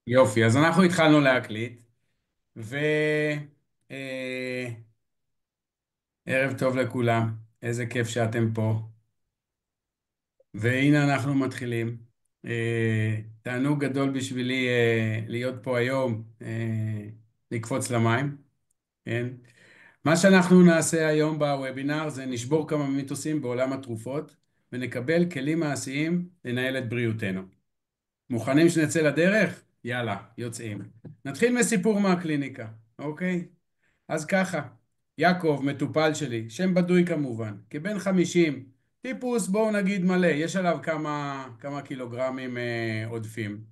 יופי, אז אנחנו התחלנו להקליט, וערב טוב לכולם, איזה כיף שאתם פה, והנה אנחנו מתחילים. תענוג גדול בשבילי להיות פה היום, לקפוץ למים, כן? מה שאנחנו נעשה היום בוובינר זה נשבור כמה מיתוסים בעולם התרופות, ונקבל כלים מעשיים לנהל את בריאותנו. מוכנים שנצא לדרך? יאללה, יוצאים. נתחיל מסיפור מהקליניקה, אוקיי? אז ככה, יעקב, מטופל שלי, שם בדוי כמובן, כבן 50, טיפוס, בואו נגיד מלא, יש עליו כמה קילוגרמים עודפים.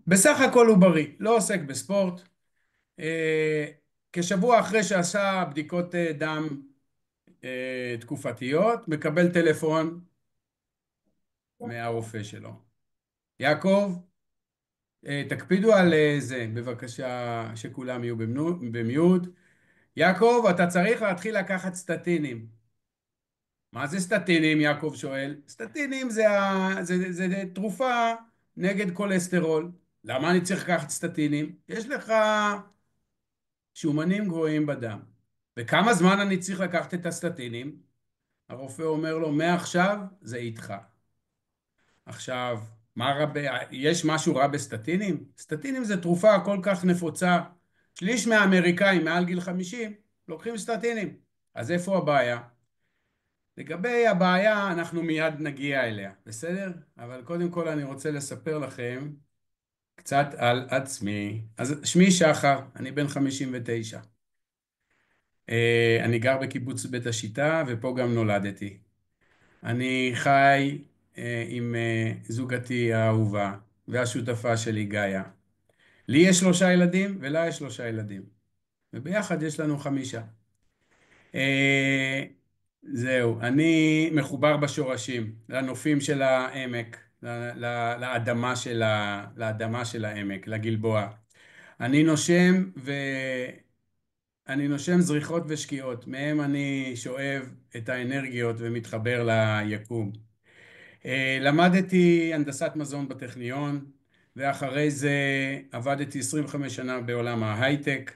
בסך הכל הוא בריא, לא עוסק בספורט. אה, כשבוע אחרי שעשה בדיקות דם תקופתיות, מקבל טלפון מהרופא שלו. יעקב, תקפידו על זה, בבקשה שכולם יהיו במיוט. יעקב, אתה צריך להתחיל לקחת סטטינים. מה זה סטטינים? יעקב שואל. סטטינים זה תרופה נגד כולסטרול. למה אני צריך לקחת סטטינים? יש לך שומנים גבוהים בדם. וכמה זמן אני צריך לקחת את הסטטינים? הרופא אומר לו, מעכשיו זה איתך. עכשיו, יש משהו רע בסטטינים? סטטינים זה תרופה כל כך נפוצה. שליש מהאמריקאים מעל גיל 50 לוקחים סטטינים. אז איפה הבעיה? לגבי הבעיה אנחנו מיד נגיע אליה, בסדר? אבל קודם כל אני רוצה לספר לכם קצת על עצמי. אז שמי שחר, אני בן 59. אני גר בקיבוץ בית השיטה ופה גם נולדתי. אני חי עם זוגתי האהובה והשותפה שלי גאיה. לי יש 3 ילדים ולה יש 3 ילדים. וביחד יש לנו 5. אה, זהו, אני מחובר בשורשים, לנופים של העמק, לאדמה של העמק, לגלבוע. אני נושם אני נושם זריחות ושקיעות, מהם אני שואב את האנרגיות ומתחבר ליקום. למדתי הנדסת מזון בטכניון, ואחרי זה עבדתי 25 שנה בעולם ההייטק,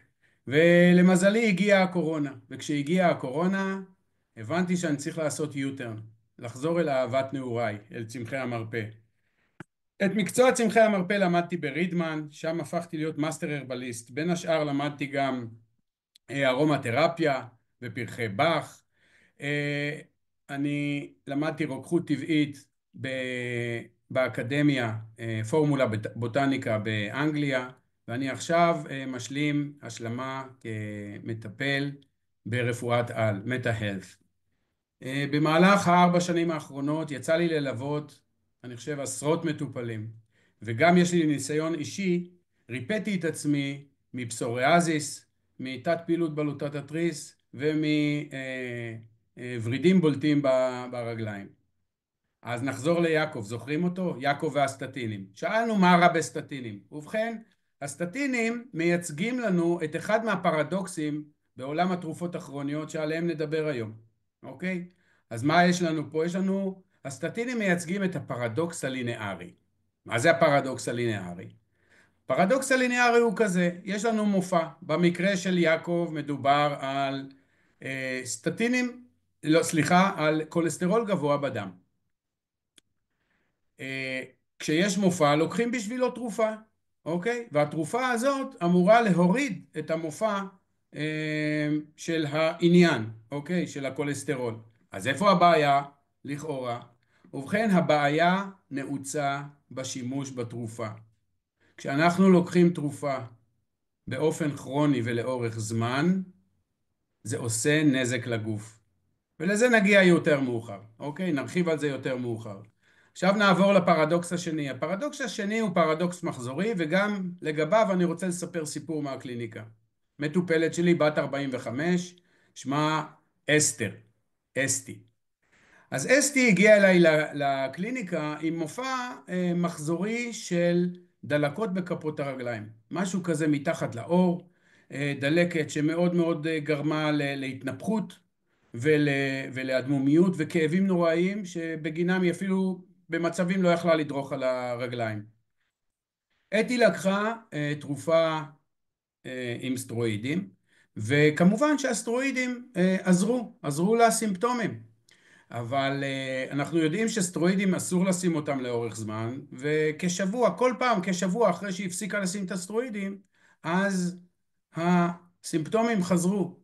ולמזלי הגיעה הקורונה, וכשהגיעה הקורונה הבנתי שאני צריך לעשות U-turn, לחזור אל אהבת נעוריי, אל צמחי המרפא. את מקצוע צמחי המרפא למדתי ברידמן, שם הפכתי להיות מאסטר הרבליסט. בין השאר למדתי גם ארומתרפיה ופרחי באך. אני למדתי רוקחות טבעית באקדמיה, פורמולה בוטניקה באנגליה, ואני עכשיו משלים השלמה כמטפל ברפואת על, מטה-הלף. במהלך 4 שנים האחרונות יצא לי ללוות, אני חושב, עשרות מטופלים, וגם יש לי ניסיון אישי, ריפאתי את עצמי מפסוריאזיס, מתת פעילות בלוטת התריס ומוורידים בולטים ברגליים. אז נחזור ליעקב, זוכרים אותו? יעקב והסטטינים. שאלנו מה רע בסטטינים. ובכן, הסטטינים מייצגים לנו את אחד מהפרדוקסים בעולם התרופות הכרוניות שעליהם נדבר היום. אוקיי? אז מה יש לנו פה? יש לנו, הסטטינים מייצגים את הפרדוקס הלינארי. מה זה הפרדוקס הלינארי? הפרדוקס הלינארי הוא כזה, יש לנו מופע. במקרה של יעקב מדובר על סטטינים, לא, סליחה, על כולסטרול גבוה בדם. כשיש מופע לוקחים בשבילו תרופה, אוקיי? והתרופה הזאת אמורה להוריד את המופע של העניין, אוקיי? של הכולסטרול. אז איפה הבעיה? לכאורה. ובכן, הבעיה נעוצה בשימוש בתרופה. כשאנחנו לוקחים תרופה באופן כרוני ולאורך זמן, זה עושה נזק לגוף. ולזה נגיע יותר מאוחר, אוקיי? נרחיב על זה יותר מאוחר. עכשיו נעבור לפרדוקס השני. הפרדוקס השני הוא פרדוקס מחזורי, וגם לגביו אני רוצה לספר סיפור מהקליניקה. מטופלת שלי, בת 45, שמה אסתר, אסתי. אז אסתי הגיעה אליי לקליניקה עם מופע מחזורי של דלקות בכפות הרגליים. משהו כזה מתחת לאור, דלקת שמאוד מאוד גרמה להתנפחות ולאדמומיות וכאבים נוראיים שבגינם היא אפילו במצבים לא יכלה לדרוך על הרגליים. אתי לקחה תרופה עם סטרואידים, וכמובן שהסטרואידים עזרו לסימפטומים. אבל אנחנו יודעים שסטרואידים אסור לשים אותם לאורך זמן, וכשבוע, כל פעם כשבוע אחרי שהיא הפסיקה לשים את הסטרואידים, אז הסימפטומים חזרו.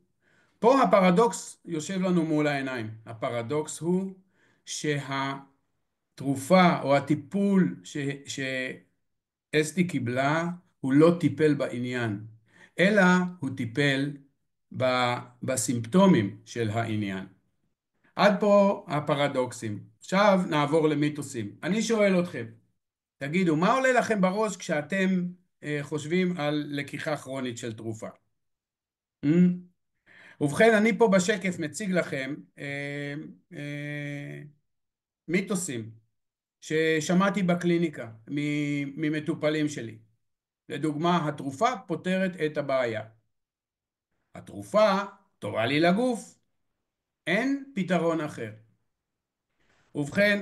פה הפרדוקס יושב לנו מול העיניים. הפרדוקס הוא שהתרופה או הטיפול שאסתי קיבלה הוא לא טיפל בעניין, אלא הוא טיפל בסימפטומים של העניין. עד פה הפרדוקסים. עכשיו נעבור למיתוסים. אני שואל אתכם, תגידו, מה עולה לכם בראש כשאתם חושבים על לקיחה כרונית של תרופה? ובכן, אני פה בשקף מציג לכם מיתוסים ששמעתי בקליניקה ממטופלים שלי. לדוגמה, התרופה פותרת את הבעיה. התרופה טובה לי לגוף. אין פתרון אחר. ובכן,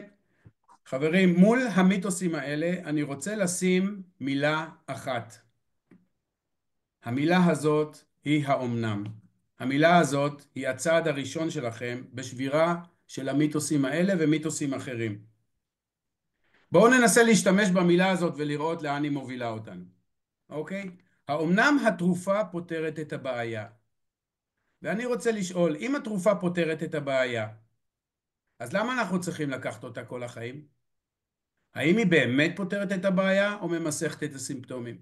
חברים, מול המיתוסים האלה אני רוצה לשים מילה אחת. המילה הזאת היא האומנם. המילה הזאת היא הצעד הראשון שלכם בשבירה של המיתוסים האלה ומיתוסים אחרים. בואו ננסה להשתמש במילה הזאת ולראות לאן היא מובילה אותנו. אוקיי? האומנם התרופה פותרת את הבעיה? ואני רוצה לשאול, אם התרופה פותרת את הבעיה, אז למה אנחנו צריכים לקחת אותה כל החיים? האם היא באמת פותרת את הבעיה או ממסכת את הסימפטומים?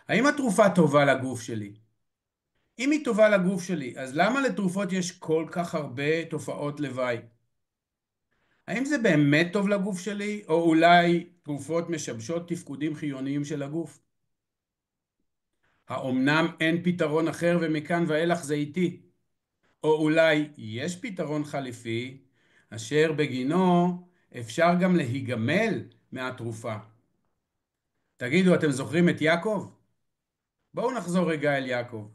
האם התרופה טובה לגוף שלי? אם היא טובה לגוף שלי, אז למה לתרופות יש כל כך הרבה תופעות לוואי? האם זה באמת טוב לגוף שלי, או אולי תרופות משבשות תפקודים חיוניים של הגוף? האומנם אין פתרון אחר ומכאן ואילך זה איתי? או אולי יש פתרון חליפי, אשר בגינו אפשר גם להיגמל מהתרופה? תגידו, אתם זוכרים את יעקב? בואו נחזור רגע אל יעקב.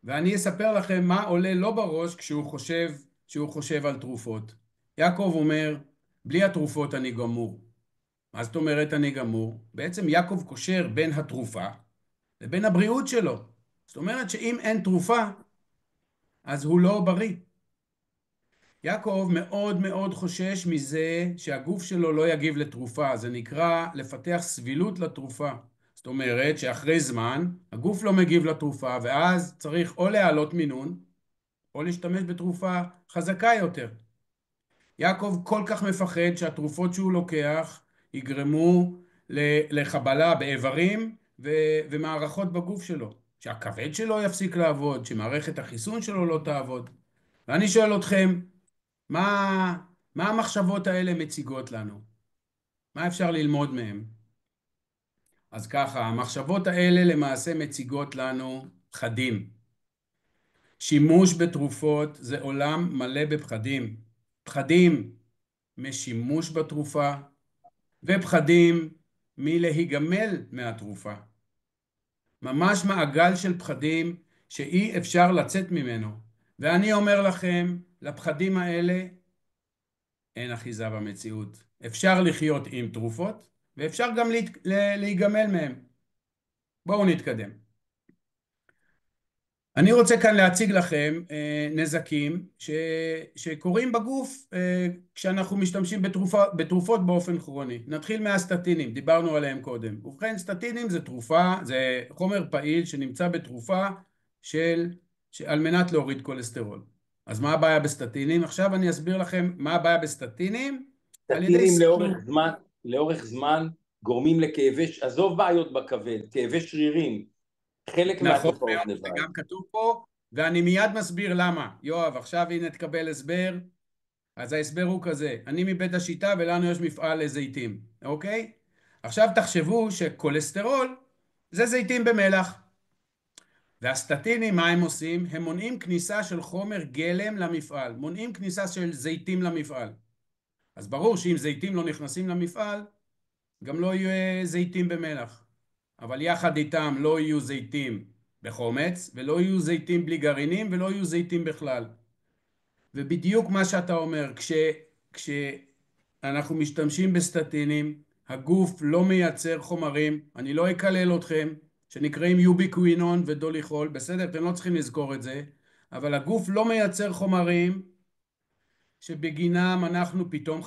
ואני אספר לכם מה עולה לו בראש כשהוא חושב על תרופות. יעקב אומר, בלי התרופות אני גמור. מה זאת אומרת אני גמור? בעצם יעקב קושר בין התרופה לבין הבריאות שלו. זאת אומרת שאם אין תרופה, אז הוא לא בריא. יעקב מאוד מאוד חושש מזה שהגוף שלו לא יגיב לתרופה. זה נקרא לפתח סבילות לתרופה. זאת אומרת שאחרי זמן הגוף לא מגיב לתרופה, ואז צריך או להעלות מינון או להשתמש בתרופה חזקה יותר. יעקב כל כך מפחד שהתרופות שהוא לוקח יגרמו לחבלה באיברים ומערכות בגוף שלו, שהכבד שלו יפסיק לעבוד, שמערכת החיסון שלו לא תעבוד. ואני שואל אתכם, מה המחשבות האלה מציגות לנו? מה אפשר ללמוד מהם? אז ככה, המחשבות האלה למעשה מציגות לנו פחדים. שימוש בתרופות זה עולם מלא בפחדים. פחדים משימוש בתרופה ופחדים מלהיגמל מהתרופה. ממש מעגל של פחדים שאי אפשר לצאת ממנו. ואני אומר לכם, לפחדים האלה אין אחיזה במציאות. אפשר לחיות עם תרופות ואפשר גם להיגמל מהם. בואו נתקדם. אני רוצה כאן להציג לכם נזקים שקורים בגוף כשאנחנו משתמשים בתרופות באופן כרוני. נתחיל מהסטטינים, דיברנו עליהם קודם. ובכן, סטטינים זה תרופה, זה חומר פעיל שנמצא בתרופה על מנת להוריד כולסטרול. אז מה הבעיה בסטטינים? עכשיו אני אסביר לכם מה הבעיה בסטטינים. סטטינים לאורך זמן גורמים לכאבי, עזוב בעיות בכבד, כאבי שרירים, חלק מהתופעות לבד. זה גם כתוב פה, ואני מיד מסביר למה. יואב, עכשיו הנה תקבל הסבר. אז ההסבר הוא כזה, אני מבית השיטה ולנו יש מפעל לזיתים, אוקיי? עכשיו תחשבו שכולסטרול זה זיתים במלח. והסטטינים, מה הם עושים? הם מונעים כניסה של חומר גלם למפעל, מונעים כניסה של זיתים למפעל. אז ברור שאם זיתים לא נכנסים למפעל, גם לא יהיו זיתים במלח. אבל יחד איתם לא יהיו זיתים בחומץ, ולא יהיו זיתים בלי גרעינים, ולא יהיו זיתים בכלל. ובדיוק מה שאתה אומר, כשאנחנו משתמשים בסטטינים, הגוף לא מייצר חומרים, אני לא אקלל אתכם, שנקראים יוביקווינון ודוליכול, בסדר? אתם לא צריכים לזכור את זה, אבל הגוף לא מייצר חומרים שבגינם אנחנו פתאום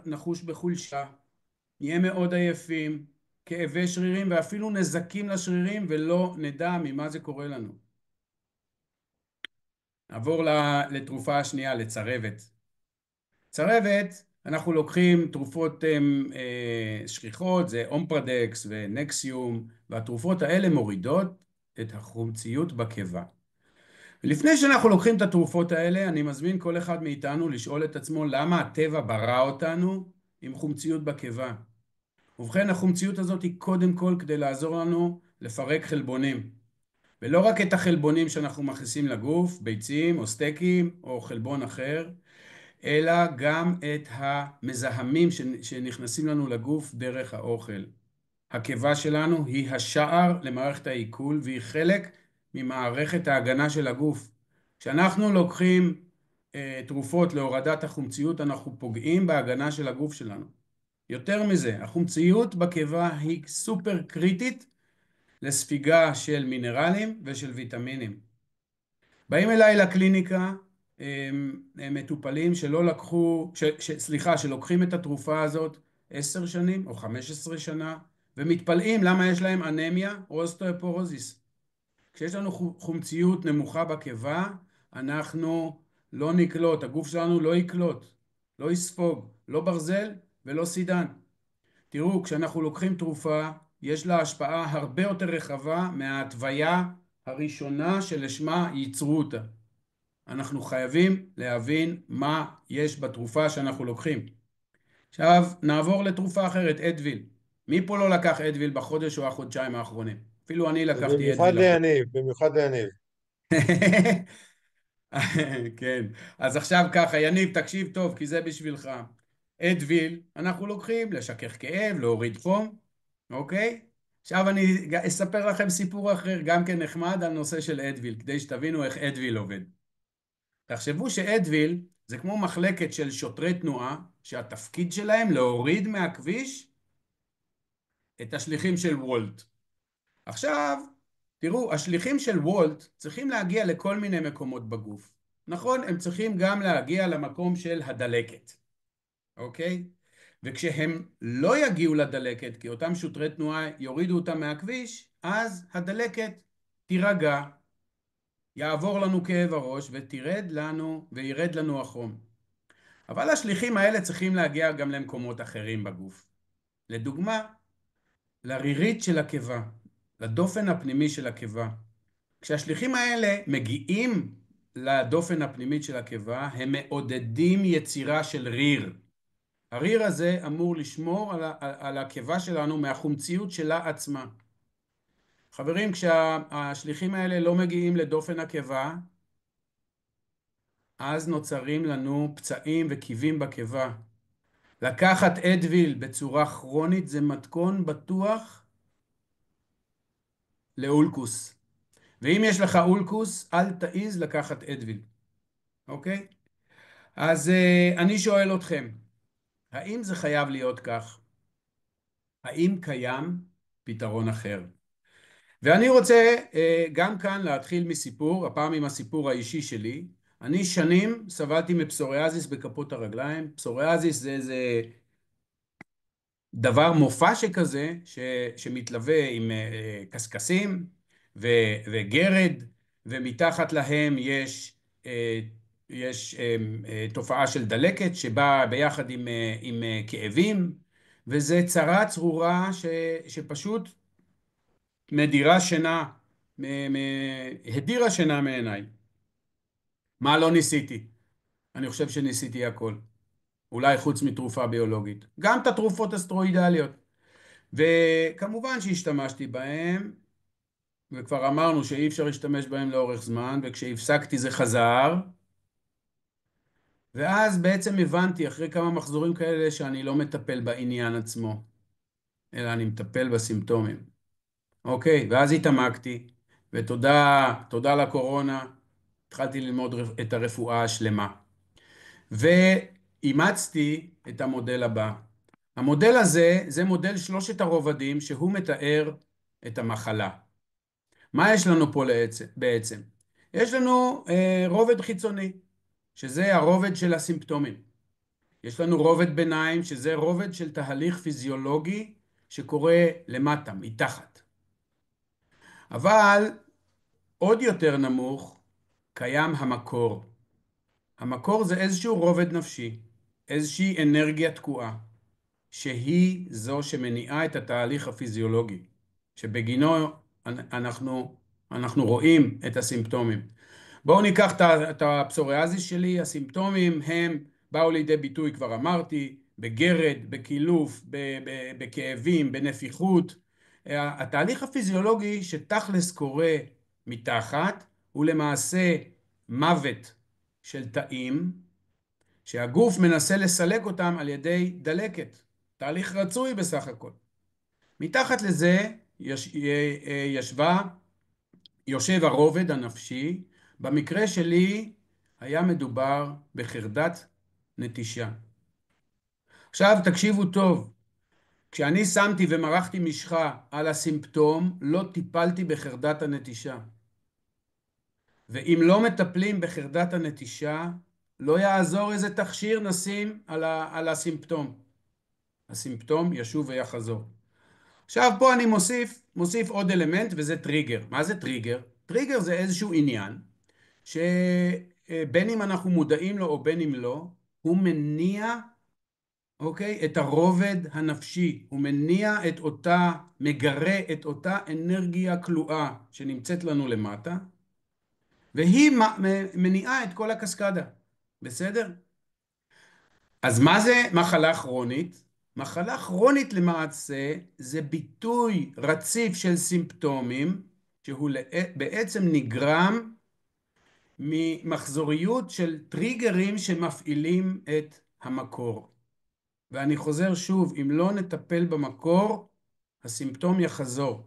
נחוש בחולשה, נהיה מאוד עייפים, כאבי שרירים ואפילו נזקים לשרירים ולא נדע ממה זה קורה לנו. נעבור לתרופה השנייה, לצרבת. צרבת, אנחנו לוקחים תרופות שכיחות, זה אומפרדקס ונקסיום, והתרופות האלה מורידות את החומציות בקיבה. ולפני שאנחנו לוקחים את התרופות האלה, אני מזמין כל אחד מאיתנו לשאול את עצמו למה הטבע ברא אותנו עם חומציות בקיבה. ובכן, החומציות הזאת היא קודם כל כדי לעזור לנו לפרק חלבונים. ולא רק את החלבונים שאנחנו מכניסים לגוף, ביצים או סטייקים או חלבון אחר, אלא גם את המזהמים שנכנסים לנו לגוף דרך האוכל. הקיבה שלנו היא השער למערכת העיכול והיא חלק ממערכת ההגנה של הגוף. כשאנחנו לוקחים תרופות להורדת החומציות, אנחנו פוגעים בהגנה של הגוף שלנו. יותר מזה, החומציות בקיבה היא סופר קריטית לספיגה של מינרלים ושל ויטמינים. באים אליי לקליניקה מטופלים שלא לקחו, שלוקחים את התרופה הזאת 10 שנים או 15 שנה, ומתפלאים למה יש להם אנמיה או אוסטאופורוזיס. כשיש לנו חומציות נמוכה בקיבה, אנחנו לא נקלוט, הגוף שלנו לא יקלוט, לא יספוג, לא ברזל ולא סידן. תראו, כשאנחנו לוקחים תרופה, יש לה השפעה הרבה יותר רחבה מההתוויה הראשונה שלשמה ייצרו אותה. אנחנו חייבים להבין מה יש בתרופה שאנחנו לוקחים. עכשיו נעבור לתרופה אחרת, אדוויל. מי פה לא לקח אדוויל בחודש או החודשיים האחרונים? אפילו אני לקחתי במיוחד אדוויל. ליניב, במיוחד ליניב. כן, אז עכשיו ככה, יניב, תקשיב טוב, כי זה בשבילך. אדוויל, אנחנו לוקחים לשכך כאב, להוריד חום, אוקיי? עכשיו אני אספר לכם סיפור אחר, גם כן נחמד, על נושא של אדוויל, כדי שתבינו איך אדוויל עובד. תחשבו שאדוויל זה כמו מחלקת של שוטרי תנועה, שהתפקיד שלהם להוריד מהכביש את השליחים של וולט. עכשיו, תראו, השליחים של וולט צריכים להגיע לכל מיני מקומות בגוף. נכון, הם צריכים גם להגיע למקום של הדלקת, אוקיי? וכשהם לא יגיעו לדלקת, כי אותם שוטרי תנועה יורידו אותם מהכביש, אז הדלקת תירגע, יעבור לנו כאב הראש וירד לנו החום. אבל השליחים האלה צריכים להגיע גם למקומות אחרים בגוף. לדוגמה, לרירית של הקיבה, לדופן הפנימי של הקיבה. כשהשליחים האלה מגיעים לדופן הפנימית של הקיבה, הם מעודדים יצירה של ריר. הריר הזה אמור לשמור על הקיבה שלנו מהחומציות שלה עצמה. חברים, כשהשליחים האלה לא מגיעים לדופן הקיבה, אז נוצרים לנו פצעים וקיבים בקיבה. לקחת אדוויל בצורה כרונית זה מתכון בטוח לאולקוס. ואם יש לך אולקוס, אל תעיז לקחת אדוויל. אוקיי? אז אני שואל אתכם, האם זה חייב להיות כך? האם קיים פתרון אחר? ואני רוצה גם כאן להתחיל מסיפור, הפעם עם הסיפור האישי שלי. אני שנים סבלתי מפסוריאזיס בכפות הרגליים. פסוריאזיס זה איזה דבר מופע שכזה שמתלווה עם קסקסים וגרד, ומתחת להם יש תופעה של דלקת שבאה ביחד עם כאבים, וזה צרה צרורה שפשוט מדירה שינה, הדירה שינה מעיניי. מה לא ניסיתי? אני חושב שניסיתי הכל. אולי חוץ מתרופה ביולוגית. גם את התרופות אסטרואידליות. וכמובן שהשתמשתי בהם, וכבר אמרנו שאי אפשר להשתמש בהם לאורך זמן, וכשהפסקתי זה חזר. ואז בעצם הבנתי אחרי כמה מחזורים כאלה שאני לא מטפל בעניין עצמו, אלא אני מטפל בסימפטומים. אוקיי, ואז התעמקתי, ותודה לקורונה, התחלתי ללמוד את הרפואה השלמה. ואימצתי את המודל הבא. המודל הזה זה מודל שלושת הרובדים שהוא מתאר את המחלה. מה יש לנו פה בעצם? יש לנו רובד חיצוני, שזה הרובד של הסימפטומים. יש לנו רובד ביניים, שזה רובד של תהליך פיזיולוגי שקורה למטה, מתחת. אבל עוד יותר נמוך קיים המקור. המקור זה איזשהו רובד נפשי, איזושהי אנרגיה תקועה, שהיא זו שמניעה את התהליך הפיזיולוגי, שבגינו אנחנו רואים את הסימפטומים. בואו ניקח את הפסוריאזיס שלי. הסימפטומים הם באו לידי ביטוי, כבר אמרתי, בגרד, בקילוף, בכאבים, בנפיחות. התהליך הפיזיולוגי שתכלס קורה מתחת הוא למעשה מוות של תאים שהגוף מנסה לסלק אותם על ידי דלקת. תהליך רצוי בסך הכל. מתחת לזה יושב הרובד הנפשי. במקרה שלי היה מדובר בחרדת נטישה. עכשיו תקשיבו טוב, כשאני שמתי ומרחתי משחה על הסימפטום, לא טיפלתי בחרדת הנטישה. ואם לא מטפלים בחרדת הנטישה, לא יעזור איזה תכשיר נשים על הסימפטום. הסימפטום ישוב ויחזור. עכשיו פה אני מוסיף עוד אלמנט, וזה טריגר. מה זה טריגר? טריגר זה איזשהו עניין שבין אם אנחנו מודעים לו או בין אם לא, הוא מניע, אוקיי, את הרובד הנפשי, הוא מגרה את אותה אנרגיה כלואה שנמצאת לנו למטה, והיא מניעה את כל הקסקדה, בסדר? אז מה זה מחלה כרונית? מחלה כרונית למעשה זה ביטוי רציף של סימפטומים, שהוא בעצם נגרם ממחזוריות של טריגרים שמפעילים את המקור. ואני חוזר שוב, אם לא נטפל במקור, הסימפטום יחזור.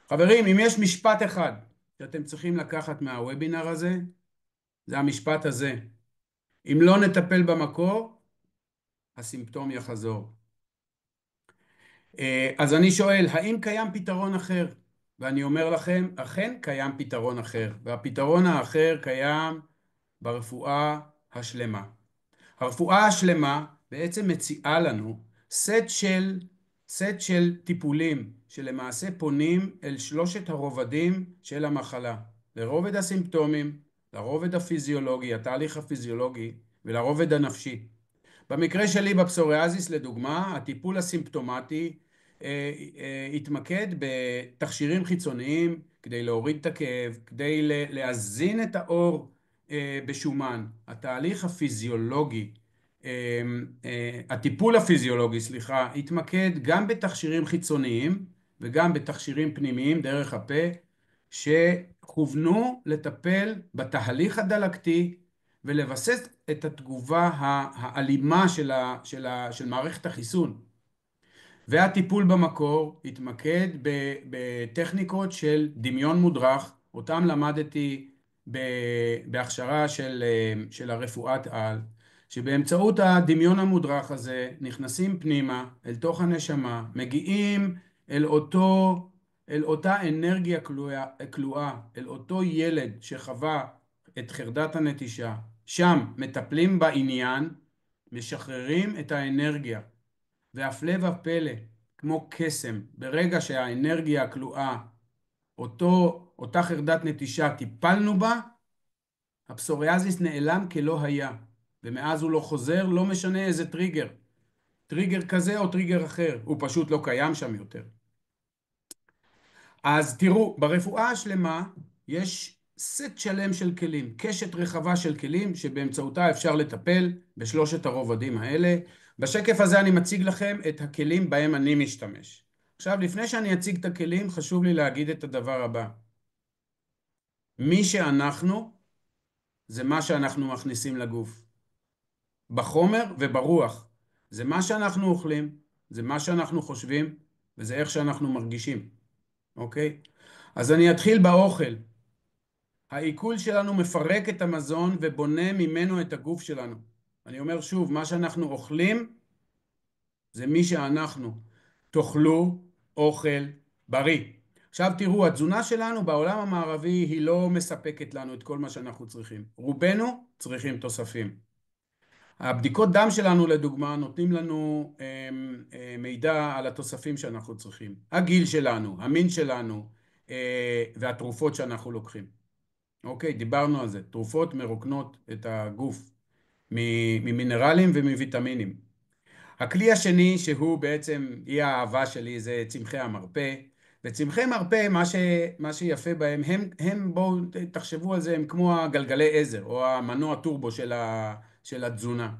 חברים, אם יש משפט אחד שאתם צריכים לקחת מהוובינר הזה, זה המשפט הזה. אם לא נטפל במקור, הסימפטום יחזור. אז אני שואל, האם קיים פתרון אחר? ואני אומר לכם, אכן קיים פתרון אחר, והפתרון האחר קיים ברפואה השלמה. הרפואה השלמה בעצם מציעה לנו סט של טיפולים שלמעשה פונים אל שלושת הרובדים של המחלה. לרובד הסימפטומים, לרובד הפיזיולוגי, התהליך הפיזיולוגי, ולרובד הנפשי. במקרה שלי בפסוריאזיס לדוגמה, הטיפול הסימפטומטי התמקד בתכשירים חיצוניים כדי להוריד את הכאב, כדי להזין את האור בשומן. התהליך הפיזיולוגי, הטיפול הפיזיולוגי, סליחה, התמקד גם בתכשירים חיצוניים וגם בתכשירים פנימיים דרך הפה, שכוונו לטפל בתהליך הדלקתי ולבסס את התגובה האלימה של מערכת החיסון. והטיפול במקור התמקד בטכניקות של דמיון מודרך, אותם למדתי בהכשרה של הרפואת על, שבאמצעות הדמיון המודרך הזה נכנסים פנימה אל תוך הנשמה, מגיעים אל אותה אנרגיה כלואה, אל אותו ילד שחווה את חרדת הנטישה. שם מטפלים בעניין, משחררים את האנרגיה, והפלא ופלא, כמו קסם, ברגע שהאנרגיה הכלואה, אותה חרדת נטישה, טיפלנו בה, הפסוריאזיס נעלם כלא היה, ומאז הוא לא חוזר, לא משנה איזה טריגר כזה או טריגר אחר, הוא פשוט לא קיים שם יותר. אז תראו, ברפואה השלמה יש סט שלם של כלים, קשת רחבה של כלים שבאמצעותה אפשר לטפל בשלושת הרובדים האלה. בשקף הזה אני מציג לכם את הכלים בהם אני משתמש. עכשיו, לפני שאני אציג את הכלים, חשוב לי להגיד את הדבר הבא. מי שאנחנו, זה מה שאנחנו מכניסים לגוף. בחומר וברוח. זה מה שאנחנו אוכלים, זה מה שאנחנו חושבים, וזה איך שאנחנו מרגישים. אוקיי? אז אני אתחיל באוכל. העיכול שלנו מפרק את המזון ובונה ממנו את הגוף שלנו. אני אומר שוב, מה שאנחנו אוכלים זה מי שאנחנו. תאכלו אוכל בריא. עכשיו תראו, התזונה שלנו בעולם המערבי היא לא מספקת לנו את כל מה שאנחנו צריכים. רובנו צריכים תוספים. הבדיקות דם שלנו לדוגמה נותנים לנו מידע על התוספים שאנחנו צריכים. הגיל שלנו, המין שלנו והתרופות שאנחנו לוקחים. אוקיי, דיברנו על זה. תרופות מרוקנות את הגוף ממינרלים ומוויטמינים. הכלי השני שהוא בעצם היא האהבה שלי זה צמחי המרפא. וצמחי מרפא מה שיפה בהם הם בואו תחשבו על זה הם כמו הגלגלי עזר או המנוע טורבו של התזונה.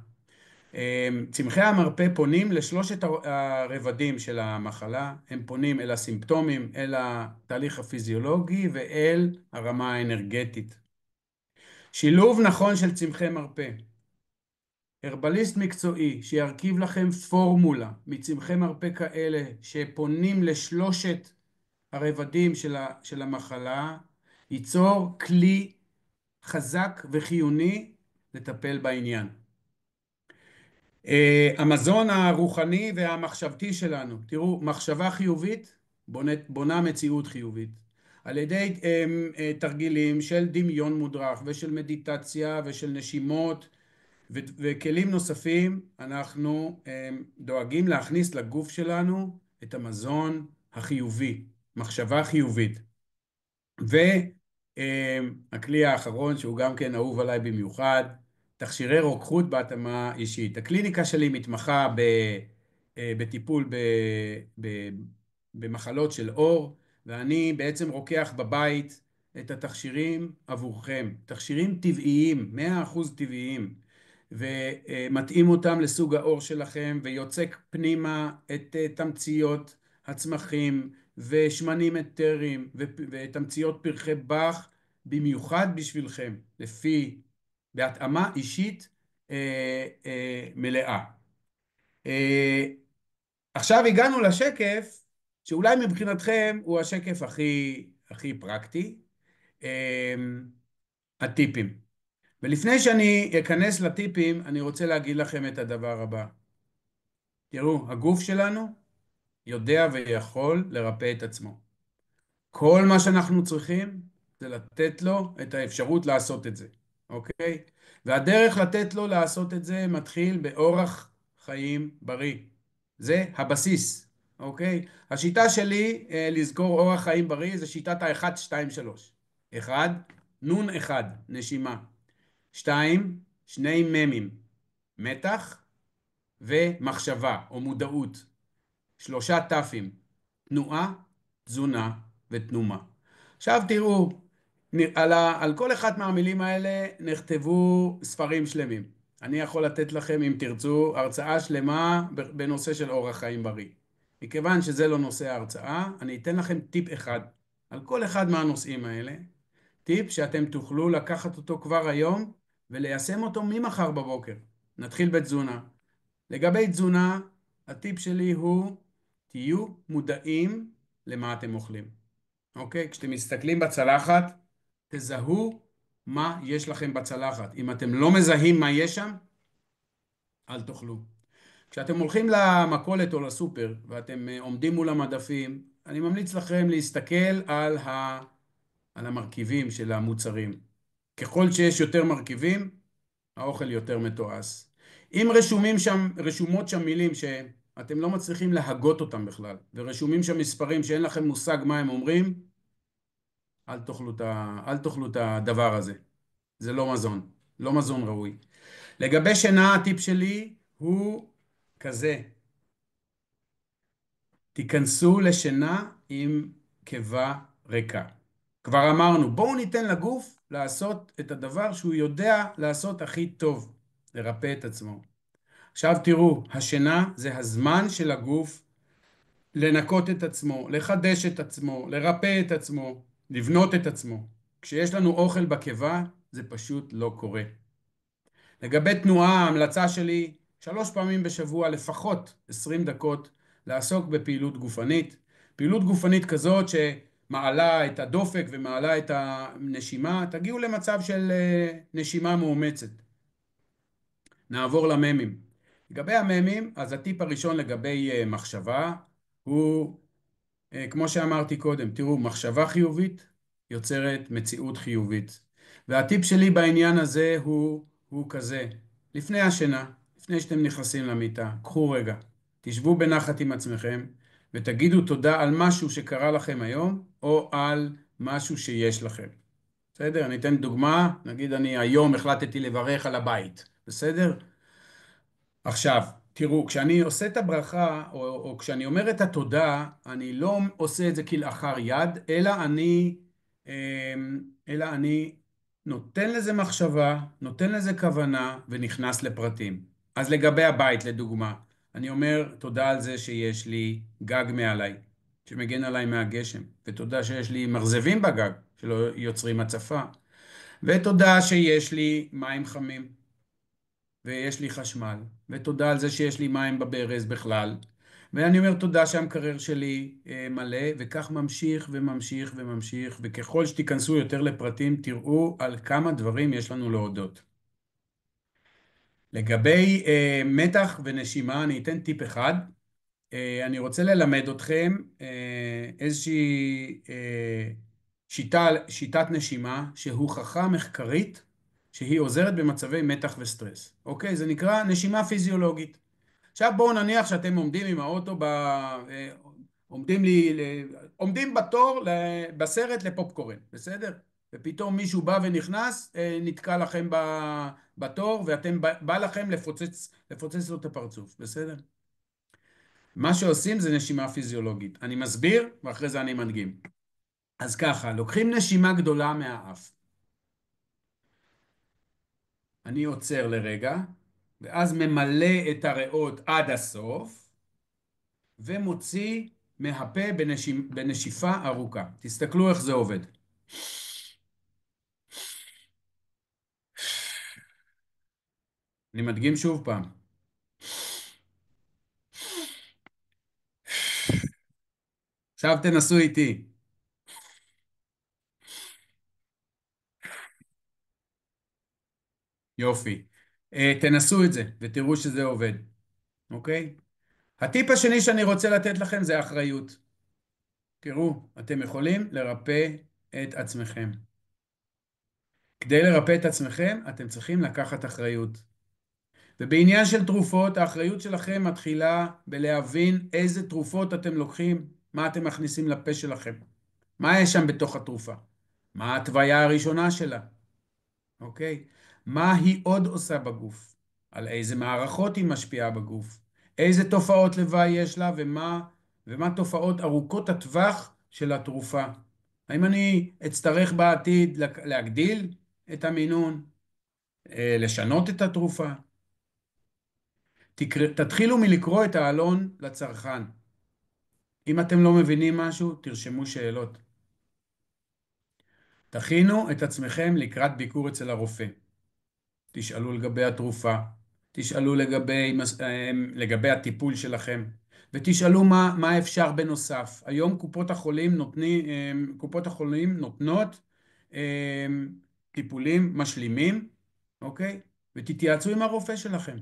צמחי המרפא פונים לשלושת הרבדים של המחלה, הם פונים אל הסימפטומים, אל התהליך הפיזיולוגי ואל הרמה האנרגטית. שילוב נכון של צמחי מרפא. הרבליסט מקצועי שירכיב לכם פורמולה מצמחי מרפא כאלה שפונים לשלושת הרבדים של המחלה, ייצור כלי חזק וחיוני לטפל בעניין. המזון הרוחני והמחשבתי שלנו, תראו, מחשבה חיובית בונה מציאות חיובית. על ידי תרגילים של דמיון מודרך ושל מדיטציה ושל נשימות וכלים נוספים, אנחנו דואגים להכניס לגוף שלנו את המזון החיובי, מחשבה חיובית. והכלי האחרון שהוא גם כן אהוב עליי במיוחד, תכשירי רוקחות בהתאמה אישית. הקליניקה שלי מתמחה בטיפול במחלות של עור, ואני בעצם רוקח בבית את התכשירים עבורכם. תכשירים טבעיים, 100% טבעיים, ומתאים אותם לסוג העור שלכם, ויוצק פנימה את תמציות הצמחים, ושמנים אתרים, ותמציות פרחי באך, במיוחד בשבילכם, בהתאמה אישית מלאה. עכשיו הגענו לשקף, שאולי מבחינתכם הוא השקף הכי פרקטי, הטיפים. ולפני שאני אכנס לטיפים, אני רוצה להגיד לכם את הדבר הבא. תראו, הגוף שלנו יודע ויכול לרפא את עצמו. כל מה שאנחנו צריכים זה לתת לו את האפשרות לעשות את זה, אוקיי? והדרך לתת לו לעשות את זה מתחיל באורח חיים בריא. זה הבסיס, אוקיי? השיטה שלי לזכור אורח חיים בריא זה שיטת ה-1, 2, 3. 1, נון 1, נשימה. 2, שני ממים, מתח ומחשבה או מודעות. 3 תפים, תנועה, תזונה ותנומה. עכשיו תראו, על כל אחת מהמילים האלה נכתבו ספרים שלמים. אני יכול לתת לכם, אם תרצו, הרצאה שלמה בנושא של אורח חיים בריא. מכיוון שזה לא נושא ההרצאה, אני אתן לכם טיפ אחד על כל אחד מהנושאים האלה. טיפ שאתם תוכלו לקחת אותו כבר היום וליישם אותו ממחר בבוקר. נתחיל בתזונה. לגבי תזונה, הטיפ שלי הוא תהיו מודעים למה אתם אוכלים. אוקיי? כשאתם מסתכלים בצלחת, תזהו מה יש לכם בצלחת. אם אתם לא מזהים מה יש שם, אל תאכלו. כשאתם הולכים למכולת או לסופר ואתם עומדים מול המדפים, אני ממליץ לכם להסתכל על המרכיבים של המוצרים. ככל שיש יותר מרכיבים, האוכל יותר מתועש. אם רשומות שם מילים שאתם לא מצליחים להגות אותם בכלל, ורשומים שם מספרים שאין לכם מושג מה הם אומרים, אל תאכלו את הדבר הזה. זה לא מזון, לא מזון ראוי. לגבי שינה, הטיפ שלי הוא כזה. תיכנסו לשינה עם קיבה ריקה. כבר אמרנו, בואו ניתן לגוף לעשות את הדבר שהוא יודע לעשות הכי טוב, לרפא את עצמו. עכשיו תראו, השינה זה הזמן של הגוף לנקות את עצמו, לחדש את עצמו, לרפא את עצמו, לבנות את עצמו. כשיש לנו אוכל בקיבה, זה פשוט לא קורה. לגבי תנועה, ההמלצה שלי, 3 פעמים בשבוע, לפחות 20 דקות, לעסוק בפעילות גופנית. פעילות גופנית כזאת שמעלה את הדופק ומעלה את הנשימה, תגיעו למצב של נשימה מאומצת. נעבור לממים. לגבי המ"מים, אז הטיפ הראשון לגבי מחשבה הוא, כמו שאמרתי קודם, תראו, מחשבה חיובית יוצרת מציאות חיובית. והטיפ שלי בעניין הזה הוא כזה, לפני השינה, לפני שאתם נכנסים למיטה, קחו רגע, תשבו בנחת עם עצמכם ותגידו תודה על משהו שקרה לכם היום או על משהו שיש לכם. בסדר? אני אתן דוגמה, נגיד אני היום החלטתי לברך על הבית, בסדר? עכשיו, תראו, כשאני עושה את הברכה, או כשאני אומר את התודה, אני לא עושה את זה כלאחר יד, אלא אני נותן לזה מחשבה, נותן לזה כוונה, ונכנס לפרטים. אז לגבי הבית, לדוגמה, אני אומר תודה על זה שיש לי גג מעליי, שמגן עליי מהגשם, ותודה שיש לי מרזבים בגג, שלא יוצרים הצפה, ותודה שיש לי מים חמים. ויש לי חשמל, ותודה על זה שיש לי מים בברז בכלל, ואני אומר תודה שהמקרר שלי מלא, וכך ממשיך וממשיך וממשיך, וככל שתיכנסו יותר לפרטים תראו על כמה דברים יש לנו להודות. לגבי מתח ונשימה אני אתן טיפ אחד. אני רוצה ללמד אתכם איזושהי שיטת נשימה שהוכחה מחקרית שהיא עוזרת במצבי מתח וסטרס. אוקיי? זה נקרא נשימה פיזיולוגית. עכשיו בואו נניח שאתם עומדים עם האוטו, עומדים בתור בסרט לפופקורן, בסדר? ופתאום מישהו בא ונכנס, נתקע לכם בתור, ואתם בא לכם לפוצץ לו את הפרצוף, בסדר? מה שעושים זה נשימה פיזיולוגית. אני מסביר, ואחרי זה אני מדגים. אז ככה, לוקחים נשימה גדולה מהאף. אני עוצר לרגע, ואז ממלא את הריאות עד הסוף, ומוציא מהפה בנשיפה ארוכה. תסתכלו איך זה עובד. אני מדגים שוב פעם. עכשיו תנסו איתי. יופי. תנסו את זה ותראו שזה עובד. אוקיי? הטיפ השני שאני רוצה לתת לכם זה אחריות. תראו, אתם יכולים לרפא את עצמכם. כדי לרפא את עצמכם, אתם צריכים לקחת אחריות. ובעניין של תרופות, האחריות שלכם מתחילה בלהבין איזה תרופות אתם לוקחים, מה אתם מכניסים לפה שלכם. מה יש שם בתוך התרופה? מה ההתוויה הראשונה שלה? אוקיי? מה היא עוד עושה בגוף? על איזה מערכות היא משפיעה בגוף? איזה תופעות לוואי יש לה ומה תופעות ארוכות הטווח של התרופה? האם אני אצטרך בעתיד להגדיל את המינון? לשנות את התרופה? תתחילו מלקרוא את העלון לצרכן. אם אתם לא מבינים משהו, תרשמו שאלות. תכינו את עצמכם לקראת ביקור אצל הרופא. תשאלו לגבי התרופה, תשאלו לגבי הטיפול שלכם, ותשאלו מה אפשר בנוסף. היום קופות החולים נותנות טיפולים משלימים, אוקיי? ותתייעצו עם הרופא שלכם.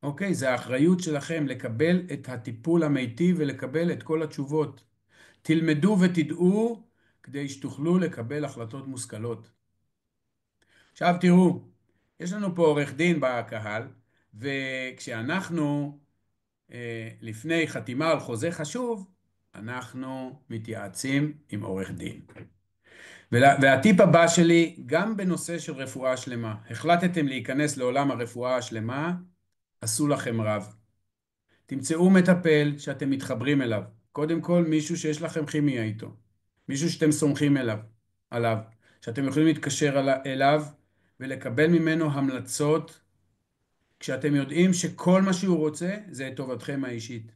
אוקיי? זה האחריות שלכם לקבל את הטיפול המיטיב ולקבל את כל התשובות. תלמדו ותדעו כדי שתוכלו לקבל החלטות מושכלות. עכשיו תראו, יש לנו פה עורך דין בקהל, וכשאנחנו לפני חתימה על חוזה חשוב, אנחנו מתייעצים עם עורך דין. והטיפ הבא שלי, גם בנושא של רפואה שלמה, החלטתם להיכנס לעולם הרפואה השלמה, עשו לכם רב. תמצאו מטפל שאתם מתחברים אליו. קודם כל מישהו שיש לכם כימיה איתו. מישהו שאתם סומכים עליו. שאתם יכולים להתקשר אליו ולקבל ממנו המלצות כשאתם יודעים שכל מה שהוא רוצה זה את טובתכם האישית.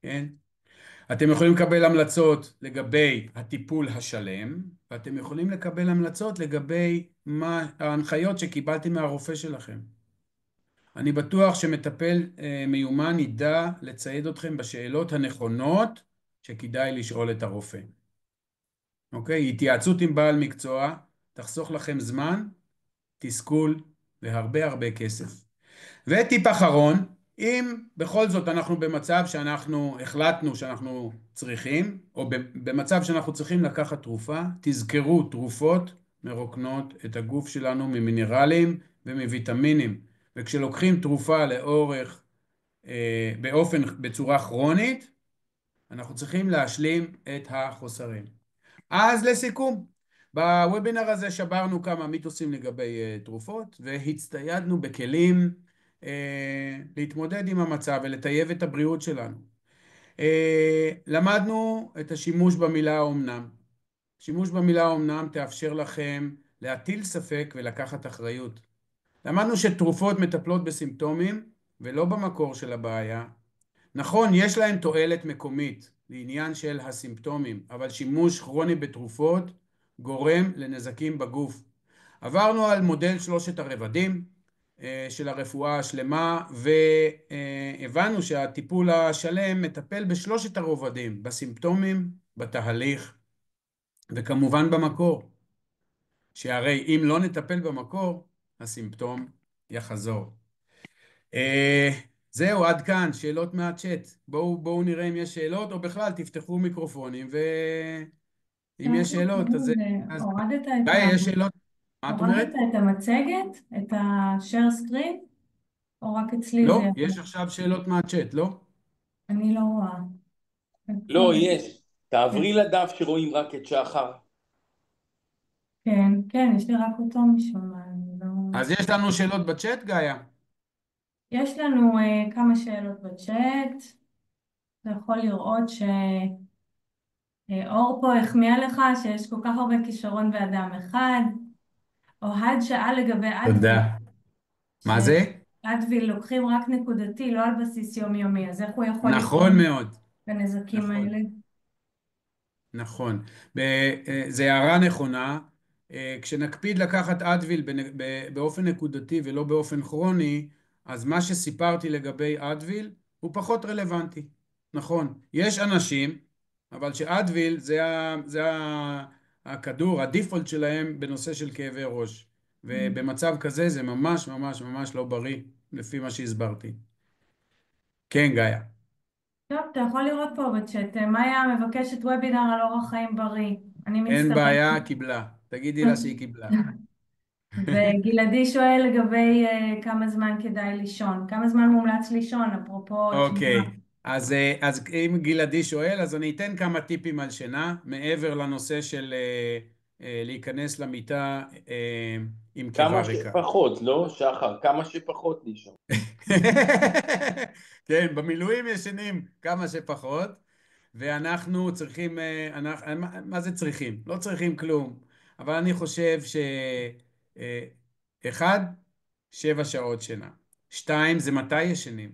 כן? אתם יכולים לקבל המלצות לגבי הטיפול השלם, ואתם יכולים לקבל המלצות לגבי ההנחיות שקיבלתם מהרופא שלכם. אני בטוח שמטפל מיומן ידע לצייד אתכם בשאלות הנכונות שכדאי לשאול את הרופא. אוקיי? התייעצות עם בעל מקצוע תחסוך לכם זמן, תסכול והרבה הרבה כסף. וטיפ אחרון, אם בכל זאת אנחנו במצב שאנחנו החלטנו שאנחנו צריכים, או במצב שאנחנו צריכים לקחת תרופה, תזכרו, תרופות מרוקנות את הגוף שלנו ממינרלים ומוויטמינים, וכשלוקחים תרופה לאורך, בצורה כרונית, אנחנו צריכים להשלים את החוסרים. אז לסיכום, בוובינר הזה שברנו כמה מיתוסים לגבי תרופות, והצטיידנו בכלים להתמודד עם המצב ולטייב את הבריאות שלנו. למדנו את השימוש במילה אומנם. שימוש במילה אומנם תאפשר לכם להטיל ספק ולקחת אחריות. למדנו שתרופות מטפלות בסימפטומים ולא במקור של הבעיה. נכון, יש להם תועלת מקומית לעניין של הסימפטומים, אבל שימוש כרוני בתרופות גורם לנזקים בגוף. עברנו על מודל שלושת הרבדים של הרפואה השלמה, והבנו שהטיפול השלם מטפל בשלושת הרובדים, בסימפטומים, בתהליך, וכמובן במקור. שהרי אם לא נטפל במקור, הסימפטום יחזור. זהו, עד כאן, שאלות מהצ'אט. בואו נראה אם יש שאלות, או בכלל תפתחו מיקרופונים, ואם יש שאלות, אז... גיא, יש שאלות? מה את אומרת? הורדת את המצגת, את ה-share screen, או רק אצלי זה... לא, יש עכשיו שאלות מהצ'אט, לא? אני לא רואה. לא, יש. תעברי לדף שרואים רק את שחר. כן, כן, יש לי רק אותו משום מה, אני לא... אז יש לנו שאלות בצ'אט, גאיה? יש לנו כמה שאלות בצ'אט. אתה יכול לראות שאור פה החמיאה לך שיש כל כך הרבה כישרון באדם אחד. אוהד שאל לגבי אדוויל, תודה. מה זה? שאדוויל לוקחים רק נקודתי, לא על בסיס יומיומי, אז איך הוא יכול נכון לתרום מאוד. בנזקים נכון. האלה? נכון. זו הערה נכונה. כשנקפיד לקחת אדוויל באופן נקודתי ולא באופן כרוני, אז מה שסיפרתי לגבי אדוויל הוא פחות רלוונטי. נכון. יש אנשים, אבל שאדוויל זה הכדור, הדיפולט שלהם בנושא של כאבי ראש. ובמצב כזה זה ממש ממש ממש לא בריא, לפי מה שהסברתי. כן, גאיה. טוב, אתה יכול לראות פה בצ'אט, מאיה מבקשת וובינר על אורח חיים בריא. אני אין מצטרפת. בעיה, קיבלה. תגידי לה שהיא קיבלה. וגלעדי שואל לגבי כמה זמן כדאי לישון. כמה זמן מומלץ לישון, אפרופו תזונה. אוקיי, אז אם גלעדי שואל, אז אני אתן כמה טיפים על שינה, מעבר לנושא של להיכנס למיטה עם קיבה כמה ריקה. שפחות, לא, שחר? כמה שפחות לישון. כן, במילואים ישנים כמה שפחות, ואנחנו צריכים, מה זה צריכים? לא צריכים כלום, אבל אני חושב אחד, 7 שעות שינה. 2, זה מתי ישנים?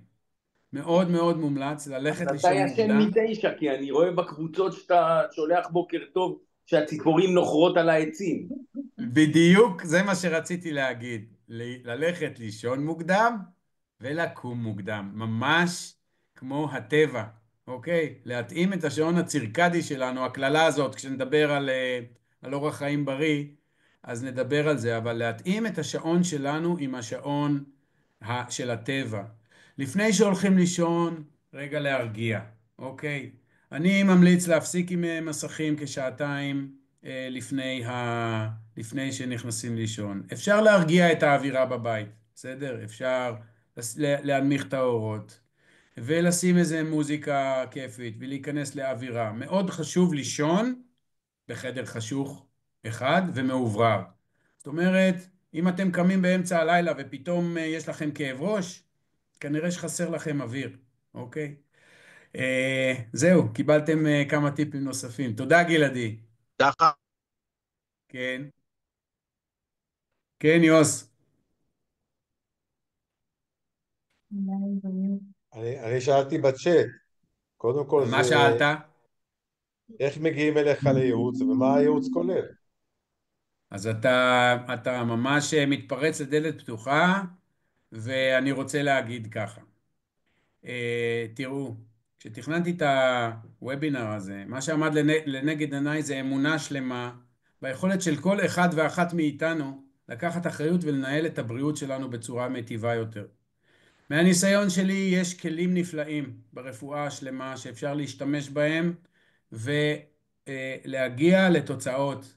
מאוד מאוד מומלץ אז ללכת אתה לישון ישן מוקדם. מ-9, כי אני רואה בקבוצות שאתה שולח בוקר טוב שהציפורים נוחרות על העצים. בדיוק זה מה שרציתי להגיד. ללכת לישון מוקדם ולקום מוקדם. ממש כמו הטבע, אוקיי? להתאים את השעון הצירקדי שלנו, הכללה הזאת, כשנדבר על אורח חיים בריא, אז נדבר על זה, אבל להתאים את השעון שלנו עם השעון של הטבע. לפני שהולכים לישון, רגע להרגיע, אוקיי? אני ממליץ להפסיק עם מסכים כשעתיים לפני שנכנסים לישון. אפשר להרגיע את האווירה בבית, בסדר? אפשר להנמיך את האורות ולשים איזה מוזיקה כיפית ולהיכנס לאווירה. מאוד חשוב לישון בחדר חשוך אחד ומאוברר. זאת אומרת, אם אתם קמים באמצע הלילה ופתאום יש לכם כאב ראש, כנראה שחסר לכם אוויר, אוקיי? זהו, קיבלתם כמה טיפים נוספים. תודה גלעדי. שחר, כן. כן, יוס. אני שאלתי בצ'אט, קודם כל מה זה שאלת? איך מגיעים אליך לייעוץ ומה הייעוץ כולל? אז אתה ממש מתפרץ לדלת פתוחה, ואני רוצה להגיד ככה. תראו, כשתכננתי את הוובינר הזה, מה שעמד לנגד עיניי זה אמונה שלמה ביכולת של כל אחד ואחת מאיתנו לקחת אחריות ולנהל את הבריאות שלנו בצורה מיטיבה יותר. מהניסיון שלי יש כלים נפלאים ברפואה השלמה שאפשר להשתמש בהם ולהגיע לתוצאות.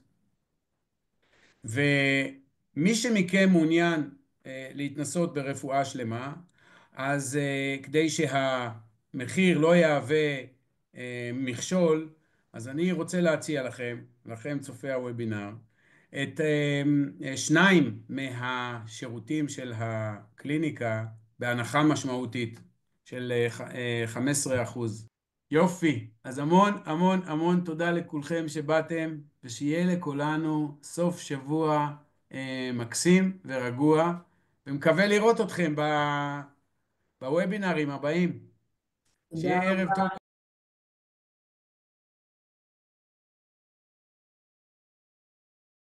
ומי שמכם מעוניין להתנסות ברפואה שלמה, אז כדי שהמחיר לא יהווה מכשול, אז אני רוצה להציע לכם צופי הוובינר, את שניים מהשירותים של הקליניקה בהנחה משמעותית של 15%. יופי, אז המון המון המון תודה לכולכם שבאתם, ושיהיה לכולנו סוף שבוע מקסים ורגוע, ומקווה לראות אתכם בוובינרים הבאים. שיהיה ערב טוב.